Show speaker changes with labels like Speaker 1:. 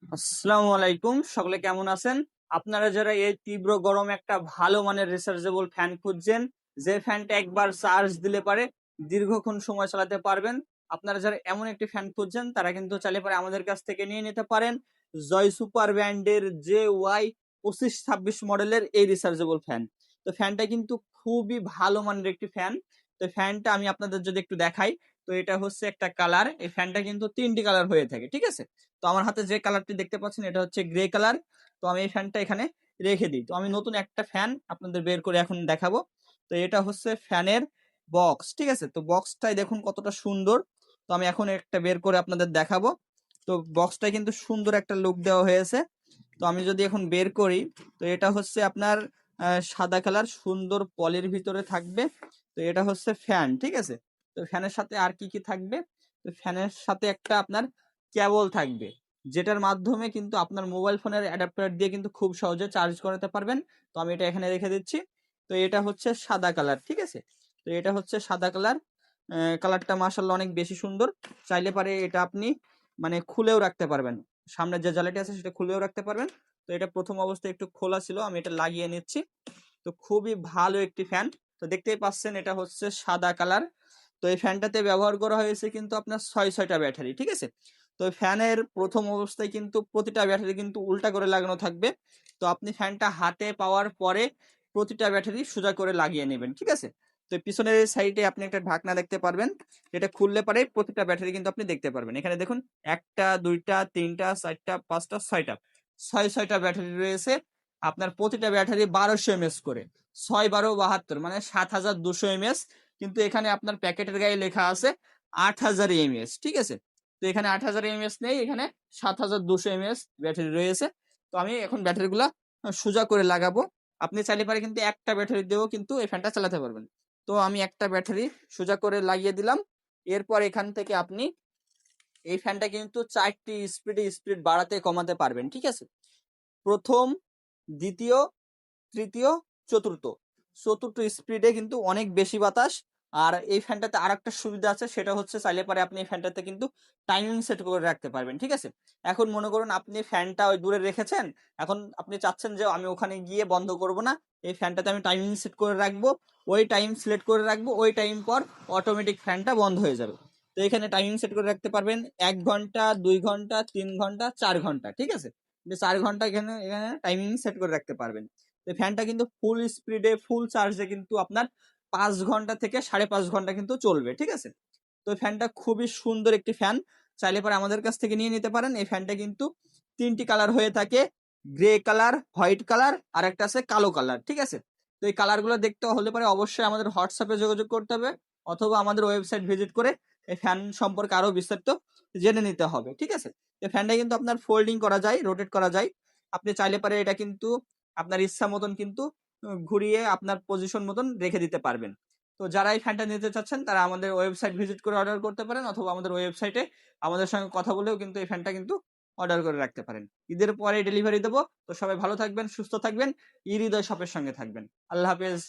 Speaker 1: আসসালামু আলাইকুম, সকলে কেমন আছেন? আপনারা যারা এই তীব্র গরমে একটা ভালো মানের রিচার্জেবল ফ্যান খুঁজছেন, যে ফ্যানটা একবার চার্জ দিলে পারে দীর্ঘক্ষণ সময় চালাতে পারবেন, আপনারা যারা এমন একটি ফ্যান খুঁজছেন তারা কিন্তু চাইলে পারে আমাদের কাছ থেকে নিয়ে নিতে পারেন জয় সুপার ব্র্যান্ডের JY2526 মডেলের এই রিচার্জেবল ফ্যান। তো ফ্যানটা কিন্তু খুবই ভালো মানের একটি ফ্যান। তো ফ্যানটা আমি আপনাদের যদি একটু দেখাই, তো এটা হচ্ছে একটা কালার। এই ফ্যানটা কিন্তু তিনটি কালার হয়ে থাকে, ঠিক আছে? তো আমার হাতে যে কালারটি দেখতে পাচ্ছেন এটা হচ্ছে গ্রে কালার। তো আমি এই ফ্যানটা এখানে রেখে দিই। তো আমি নতুন একটা ফ্যান আপনাদের বের করে এখন দেখাবো। তো এটা হচ্ছে ফ্যানের বক্স, ঠিক আছে? তো বক্সটাই দেখুন কতটা সুন্দর। তো আমি এখন একটা বের করে আপনাদের দেখাবো। তো বক্সটাই কিন্তু সুন্দর একটা লুক দেওয়া হয়েছে। তো আমি যদি এখন বের করি, তো এটা হচ্ছে আপনার সাদা কালার সুন্দর পলির ভিতরে থাকবে। তো এটা হচ্ছে ফ্যান, ঠিক আছে? তো ফ্যানের সাথে আর কি কি থাকবে? তো ফ্যানের সাথে একটা আপনার কেবল থাকবে, যেটার মাধ্যমে কিন্তু আপনার মোবাইল ফোনের অ্যাডাপ্টার দিয়ে কিন্তু খুব সহজে চার্জ করাতে পারবেন। তো আমি এটা এখানে রেখে দিচ্ছি। তো এটা হচ্ছে সাদা কালার, ঠিক আছে? তো এটা হচ্ছে সাদা কালার। কালারটা মাশাআল্লাহ অনেক বেশি সুন্দর। চাইলে পারে এটা আপনি মানে খুলেও রাখতে পারবেন। সামনের যে জালিটা আছে সেটা খুলেও রাখতে পারবেন। তো এটা প্রথম অবস্থায় একটু খোলা ছিল, আমি এটা লাগিয়ে নিচ্ছি। তো খুবই ভালো একটি ফ্যান। তো দেখতেই পাচ্ছেন এটা হচ্ছে সাদা কালার। তো এই ফ্যানটাতে ব্যবহার করা হয়েছে কিন্তু আপনার 6টা ব্যাটারি, ঠিক আছে? তো ফ্যানের প্রথম অবস্থায় কিন্তু প্রতিটা ব্যাটারি কিন্তু উল্টা করে লাগানো থাকবে। তো আপনি ফ্যানটা হাতে পাওয়ার পরে প্রতিটা ব্যাটারি সোজা করে লাগিয়ে নেবেন, ঠিক আছে? তো পিছনের সাইডে আপনি একটা ঢাকনা দেখতে পারবেন, যেটা খুললে পারে প্রতিটা ব্যাটারি কিন্তু আপনি দেখতে পারবেন। এখানে দেখুন, একটা, দুইটা, তিনটা, চারটা, পাঁচটা, ছয়টা, ছয়টা ব্যাটারি রয়েছে। আপনার প্রতিটা ব্যাটারি 1200 mAh করে, 6 12 72 মানে 7200 mAh। কিন্তু এখানে আপনার প্যাকেটের গায়ে লেখা আছে 8000 mAh, ঠিক আছে? তো এখানে 8000 mAh নেই, এখানে 7200 mAh ব্যাটারি রয়েছে। তো আমি এখন ব্যাটারিগুলা সোজা করে লাগাবো। আপনি চাইলে পারে কিন্তু একটা ব্যাটারি দিয়েও কিন্তু এই ফ্যানটা চালাতে পারবেন। তো আমি একটা ব্যাটারি সোজা করে লাগিয়ে দিলাম। এরপর এখান থেকে আপনি এই ফ্যানটা কিন্তু 4টি স্পিড বাড়াতে কমাতে পারবেন, ঠিক আছে? প্রথম, দ্বিতীয়, তৃতীয়, চতুর্থ, স্পিডে কিন্তু অনেক বেশি বাতাস। আর এই ফ্যানটাতে আরেকটা সুবিধা আছে, সেটা হচ্ছে চাইলে পারে আপনি এই ফ্যানটাতে কিন্তু টাইমিং সেট করে রাখতে পারবেন, ঠিক আছে? এখন মনে করুন আপনি ফ্যানটা ওই দূরে রেখেছেন, এখন আপনি চাচ্ছেন যে আমি ওখানে গিয়ে বন্ধ করব না, এই ফ্যানটাতে আমি টাইমিং সেট করে রাখবো, ওই টাইম সিলেক্ট করে রাখবো, ওই টাইম পর অটোমেটিক ফ্যানটা বন্ধ হয়ে যাবে। তো এখানে টাইমিং সেট করে রাখতে পারবেন 1 ঘন্টা, 2 ঘন্টা, 3 ঘন্টা, 4 ঘন্টা, ঠিক আছে? 4 ঘন্টা এখানে এখানে টাইমিং সেট করে রাখতে পারবেন। তো ফ্যানটা কিন্তু ফুল স্পিডে ফুল চার্জে কিন্তু আপনার 5 ঘন্টা থেকে 5.5 ঘন্টা কিন্তু চলবে, ঠিক আছে? তো ফ্যানটা খুবই সুন্দর একটি ফ্যান। চাইলে পরে আমাদের কাছ থেকে নিয়ে নিতে পারেন। এই ফ্যানটা কিন্তু তিনটি কালার হয়ে থাকে, গ্রে কালার, হোয়াইট কালার, আর একটা আছে কালো কালার, ঠিক আছে? তো এই কালারগুলো দেখতে হলে পরে অবশ্যই আমাদের হোয়াটসঅ্যাপে যোগাযোগ করতে হবে, অথবা আমাদের ওয়েবসাইট ভিজিট করে এই ফ্যান সম্পর্কে আরো বিস্তারিত জেনে নিতে হবে, ঠিক আছে? এই ফ্যানটা কিন্তু আপনার ফোল্ডিং করা যায়, রোটেট করা যায়। আপনি চাইলে পারে এটা কিন্তু আপনার ইচ্ছা মতন কিন্তু ঘুরিয়ে আপনার পজিশন মতন রেখে দিতে পারবেন। তো যারা এই ফ্যানটা নিতে চাচ্ছেন তারা আমাদের ওয়েবসাইট ভিজিট করে অর্ডার করতে পারেন, অথবা আমাদের ওয়েবসাইটে আমাদের সঙ্গে কথা বলেও কিন্তু এই ফ্যানটা কিন্তু অর্ডার করে রাখতে পারেন। ঈদের পরে ডেলিভারি দেবো। তো সবাই ভালো থাকবেন, সুস্থ থাকবেন, হৃদয় শপের সঙ্গে থাকবেন। আল্লাহ হাফেজ।